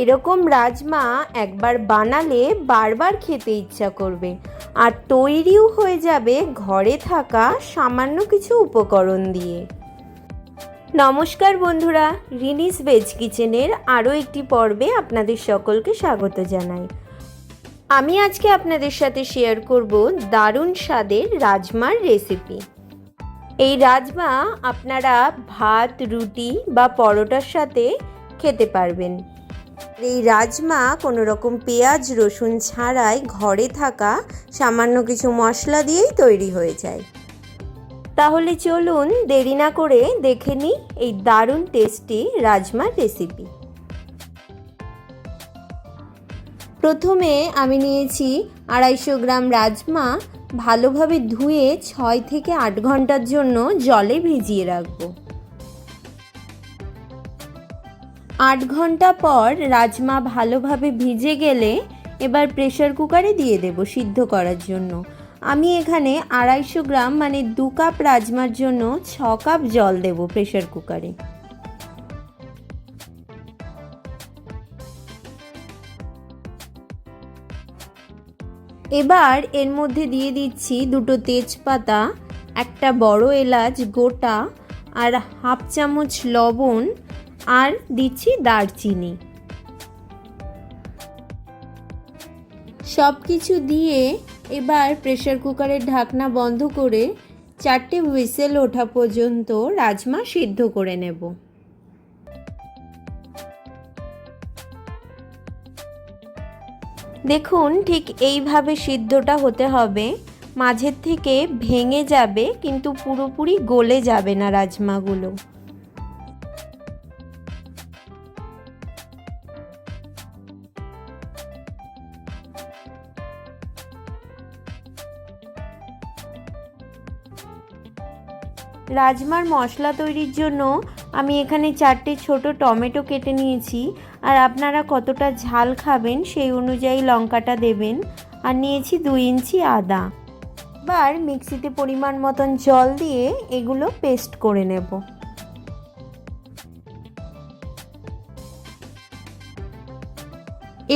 এরকম রাজমা একবার বানালে বারবার খেতে ইচ্ছা করবে, আর তৈরিও হয়ে যাবে ঘরে থাকা সামান্য কিছু উপকরণ দিয়ে। নমস্কার বন্ধুরা, রিনিস ভেজ কিচেনের আরও একটি পর্বে আপনাদের সকলকে স্বাগত জানাই। আমি আজকে আপনাদের সাথে শেয়ার করব দারুণ স্বাদের রাজমার রেসিপি। এই রাজমা আপনারা ভাত, রুটি বা পরোটার সাথে খেতে পারবেন। এই রাজমা কোনো রকম পেঁয়াজ রসুন ছাড়াই ঘরে থাকা সামান্য কিছু মশলা দিয়েই তৈরি হয়ে যায়। তাহলে চলুন দেরি না করে দেখে নিই এই দারুণ টেস্টি রাজমার রেসিপি। প্রথমে আমি নিয়েছি 250 গ্রাম রাজমা। ভালোভাবে ধুয়ে 6 থেকে 8 ঘন্টার জন্য জলে ভিজিয়ে রাখবো। 8 ঘন্টা পর রাজমা ভালোভাবে ভিজে গেলে এবার প্রেসার কুকারে দিয়ে দেব সিদ্ধ করার জন্য। আমি এখানে 250 গ্রাম মানে 2 কাপ রাজমার জন্য 6 কাপ জল দেব প্রেসার কুকারে। এবার এর মধ্যে দিয়ে দিচ্ছি 2টো তেজপাতা, একটা বড় এলাচ গোটা, আর হাফ চামচ লবণ, আর দিচ্ছি দারচিনি। সব কিছু দিয়ে এবার প্রেসার কুকারের ঢাকনা বন্ধ করে 4টে হুইসেল ওঠা পর্যন্ত রাজমা সিদ্ধ করে নেব। দেখুন ঠিক এইভাবে সিদ্ধটা হতে হবে, মাঝের থেকে ভেঙে যাবে কিন্তু পুরোপুরি গলে যাবে না রাজমাগুলো। রাজমার মশলা তৈরির জন্য আমি এখানে 4টে ছোট টমেটো কেটে নিয়েছি, আর আপনারা কতটা ঝাল খাবেন সেই অনুযায়ী লঙ্কাটা দেবেন। আর নিয়েছি 2 ইঞ্চি আদা। এবার মিক্সিতে পরিমাণ মতন জল দিয়ে এগুলো পেস্ট করে নেব।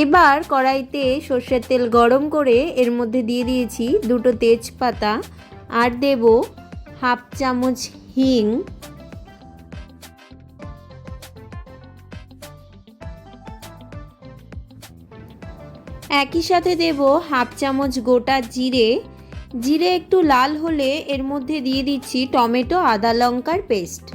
এবার কড়াইতে সর্ষের তেল গরম করে এর মধ্যে দিয়ে দিয়েছি 2টো তেজপাতা, আর দেব হাফ চামচ হিং, একই সাথে দেব হাফ চামচ গোটা জিরে। জিরে একটু লাল হলে এর মধ্যে দিয়ে দিচ্ছি টমেটো আদা লঙ্কার পেস্ট।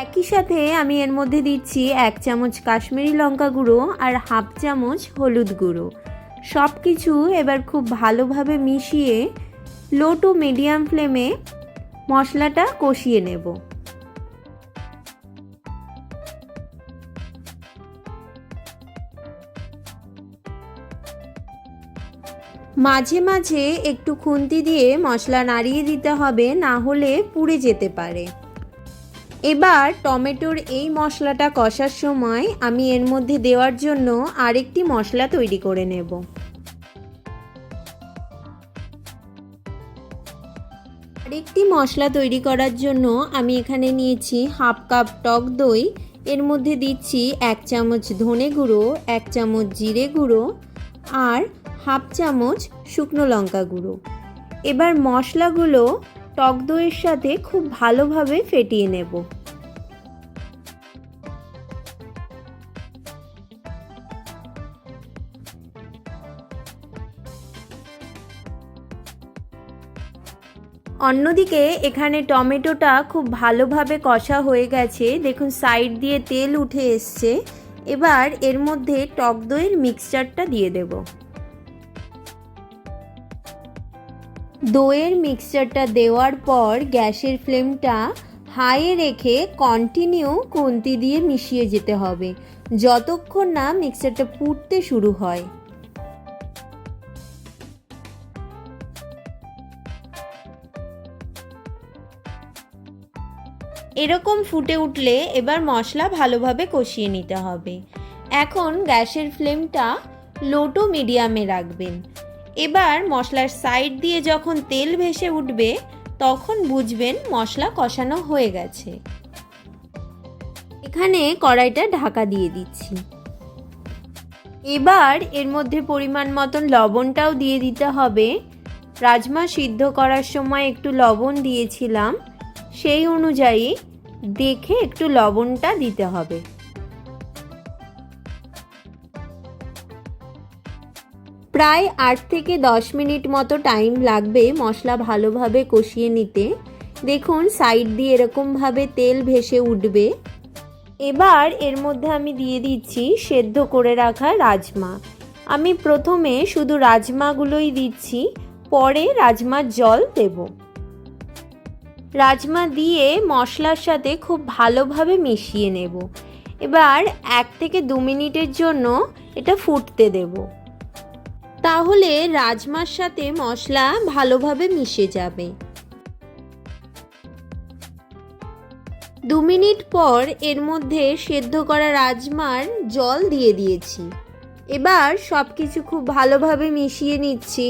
একই সাথে আমি এর মধ্যে দিচ্ছি 1 চামচ কাশ্মীরি লঙ্কা গুঁড়ো আর হাফ চামচ হলুদ গুঁড়ো। সব কিছু এবার খুব ভালোভাবে মিশিয়ে লো টু মিডিয়াম ফ্লেমে মশলাটা কষিয়ে নেব। মাঝে মাঝে একটু খুন্তি দিয়ে মশলা নাড়িয়ে দিতে হবে, না হলে পুড়ে যেতে পারে। এবার টমেটোর এই মশলাটা কষার সময় আমি এর মধ্যে দেওয়ার জন্য আরেকটি মশলা তৈরি করে নেব। আরেকটি মশলা তৈরি করার জন্য আমি এখানে নিয়েছি হাফ কাপ টক দই। এর মধ্যে দিচ্ছি 1 চামচ ধনে গুঁড়ো, 1 চামচ জিরে গুঁড়ো, আর হাফ চামচ শুকনো লঙ্কা গুঁড়ো। এবার মশলাগুলো টক দইয়ের সাথে খুব ভালোভাবে ফেটিয়ে নেব। অন্যদিকে এখানে টমেটোটা খুব ভালোভাবে কষা হয়ে গেছে, দেখুন সাইড দিয়ে তেল উঠে এসছে। এবার এর মধ্যে টক দইয়ের মিক্সচারটা দিয়ে দেব। দইয়ের মিক্সচারটা দেওয়ার পর গ্যাসের ফ্লেমটা হাইয়ে রেখে কন্টিনিউ খুন্তি দিয়ে মিশিয়ে যেতে হবে যতক্ষণ না মিক্সচারটা ফুটতে শুরু হয়। এরকম ফুটে উঠলে এবার মশলা ভালোভাবে কষিয়ে নিতে হবে। এখন গ্যাসের ফ্লেমটা লো টু মিডিয়ামে রাখবেন। এবার মশলার সাইড দিয়ে যখন তেল ভেসে উঠবে তখন বুঝবেন মশলা কষানো হয়ে গেছে। এখানে কড়াইটা ঢাকা দিয়ে দিচ্ছি। এবার এর মধ্যে পরিমাণ মতন লবণটাও দিয়ে দিতে হবে। রাজমা সিদ্ধ করার সময় একটু লবণ দিয়েছিলাম, সেই অনুযায়ী দেখে একটু লবণটা দিতে হবে। প্রায় 8 থেকে 10 মিনিট মতো টাইম লাগবে মশলা ভালোভাবে কষিয়ে নিতে। দেখুন সাইড দিয়ে এরকমভাবে তেল ভেসে উঠবে। এবার এর মধ্যে আমি দিয়ে দিচ্ছি সেদ্ধ করে রাখা রাজমা। আমি প্রথমে শুধু রাজমাগুলোই দিচ্ছি, পরে রাজমার জল দেব। রাজমা দিয়ে মশলার সাথে খুব ভালোভাবে মিশিয়ে নেব। এবার 1 থেকে 2 মিনিটের জন্য এটা ফুটতে দেব, তাহলে রাজমার সাথে মশলা ভালোভাবে মিশে যাবে। 2 মিনিট পর এর মধ্যে সেদ্ধ করা রাজমার জল দিয়ে দিয়েছি। এবার সব কিছু খুব ভালোভাবে মিশিয়ে নিচ্ছি।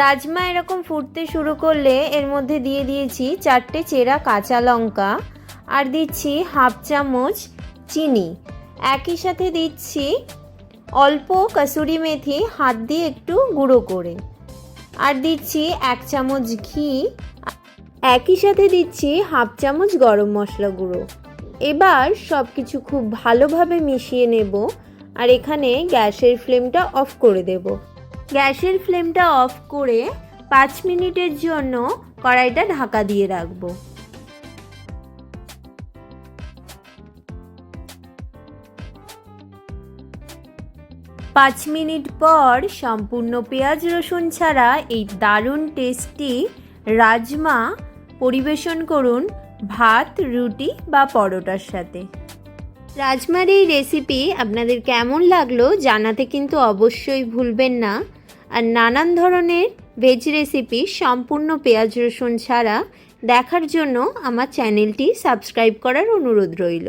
রাজমা এরকম ফুটতে শুরু করলে এর মধ্যে দিয়ে দিয়েছি 4টে চেরা কাঁচা লঙ্কা, আর দিচ্ছি হাফ চামচ চিনি। একই সাথে দিচ্ছি অল্প কসুরি মেথি হাত দিয়ে একটু গুঁড়ো করে, আর দিচ্ছি 1 চামচ ঘি। একই সাথে দিচ্ছি হাফ চামচ গরম মশলা গুঁড়ো। এবার সব কিছু খুব ভালোভাবে মিশিয়ে নেব, আর এখানে গ্যাসের ফ্লেমটা অফ করে দেব। গ্যাসের ফ্লেমটা অফ করে 5 মিনিটের জন্য কড়াইটা ঢাকা দিয়ে রাখব। 5 মিনিট পর সম্পূর্ণ পেঁয়াজ রসুন ছাড়া এই দারুণ টেস্টি রাজমা পরিবেশন করুন ভাত, রুটি বা পরোটার সাথে। রাজমার এই রেসিপি আপনাদের কেমন লাগলো জানাতে কিন্তু অবশ্যই ভুলবেন না। আর নানান ধরনের ভেজ রেসিপি সম্পূর্ণ পেঁয়াজ রসুন ছাড়া দেখার জন্য আমার চ্যানেলটি সাবস্ক্রাইব করার অনুরোধ রইল।